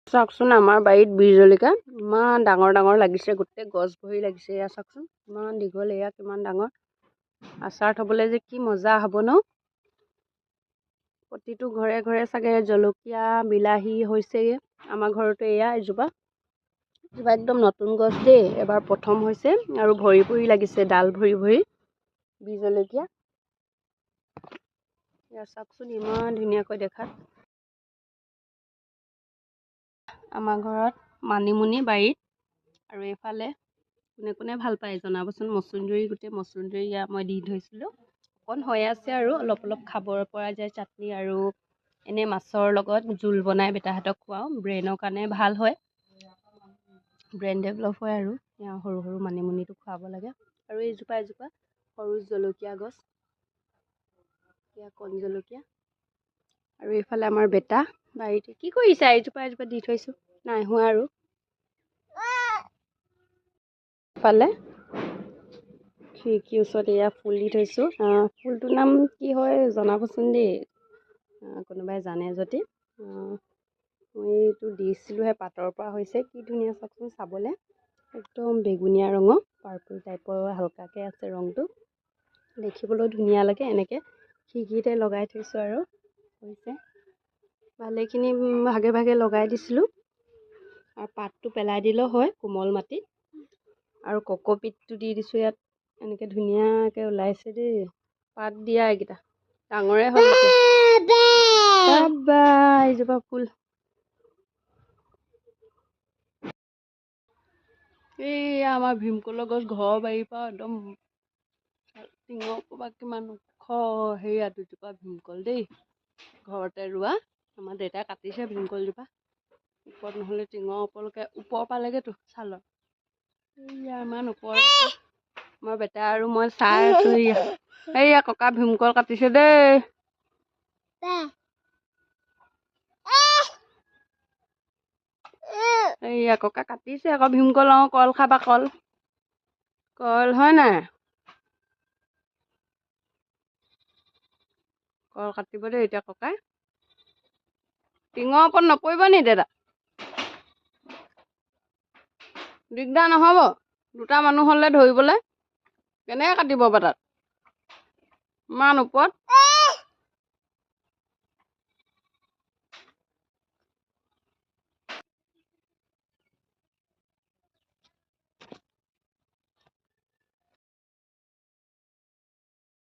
চাওকচোন আমাৰ বাৰীত বীৰ জলকীয়া ইমান ডাঙৰ ডাঙৰ লাগিছে, গোটেই গছ ভৰি লাগিছে। এয়া চাওকচোন ইমান দীঘল, এয়া কিমান ডাঙৰ। আচাৰ থ'বলৈ যে কি মজা হ'ব ন। প্ৰতিটো ঘৰে ঘৰে চাগে জলকীয়া বিলাহী হৈছেগৈ। আমাৰ ঘৰতো এয়া এজোপা একদম নতুন গছ দেই, এবাৰ প্ৰথম হৈছে আৰু ভৰি ভৰি লাগিছে, ডাল ভৰি ভৰি বীৰ জলকীয়া। এয়া চাওকচোন ইমান ধুনীয়াকৈ দেখাত। আমাৰ ঘৰত মানিমুনি বাৰীত, আৰু এইফালে কোনে কোনে ভাল পায় জনাবচোন। মচুন্দৰী, গোটেই মচুন্দৰী ইয়াত মই দি থৈছিলোঁ, অকণ হৈ আছে আৰু অলপ অলপ খাব পৰা যায় চাটনি, আৰু এনেই মাছৰ লগত জোল বনাই বেটাহঁতক খুৱাওঁ, ব্ৰেইনৰ কাৰণে ভাল হয়, ব্ৰেইন ডেভেলপ হয়। আৰু সৰু সৰু মানিমুনিটো খুৱাব লাগে। আৰু এজোপা সৰু জলকীয়া গছ, এয়া কণ জলকীয়া। আৰু এইফালে আমাৰ বেটা বাৰীতে কি কৰিছা, এজোপা দি থৈছোঁ, নাই হোৱা। আৰু এইফালে খিৰিকীৰ ওচৰত এয়া ফুল দি থৈছোঁ। ফুলটোৰ নাম কি হয় জনাবচোন দেই, কোনোবাই জানে যদি। মই এইটো দিছিলোঁহে, পাতৰ পৰা হৈছে, কি ধুনীয়া চাওকচোন চাবলৈ, একদম বেগুনীয়া ৰঙৰ, পাৰ্পল টাইপৰ হালকাকৈ আছে ৰংটো, দেখিবলৈ ধুনীয়া লাগে। এনেকৈ খিৰিকীতে লগাই থৈছোঁ আৰু হৈছে ভালেখিনি ভাগে ভাগে লগাই দিছিলোঁ। আৰু পাতটো পেলাই দিলেও হয় কোমল মাটিত, আৰু কক'পিটটো দি দিছোঁ ইয়াত, এনেকৈ ধুনীয়াকৈ ওলাইছে দেই। পাত দিয়া এইকেইটা ডাঙৰে হ'ল। এইজোপা ফুল এইয়া আমাৰ ভীমকলৰ গছ, ঘৰৰ বাৰীৰ পৰা একদম টিঙৰ পৰা কিমান ওখ, সেয়া দুজোপা ভীমকল দেই, ঘৰতে ৰোৱা। আমাৰ দেউতাই কাটিছে ভীমকলজোপা, ওপৰত নহ'লে টিঙৰ ওপৰলৈকে, ওপৰ পালেগৈতো ছালৰ, এইয়া ইমান ওপৰত আছে। মই বেটা আৰু মই চাই আছোঁ। এইয়া ককা ভীমকল কাটিছে দেই। এইয়া ককা কাটিছে আকৌ ভীমকল। কল খাবা, কল হয় নাই? কল কাটিব দেই এতিয়া ককাই। টিঙৰ ওপৰত নপৰিব নি দাদা? দিগদাৰ নহ'ব? দুটা মানুহ হ'লে ধৰিবলৈ কেনেকৈ কাটিব বাৰু তাত ইমান ওপৰত?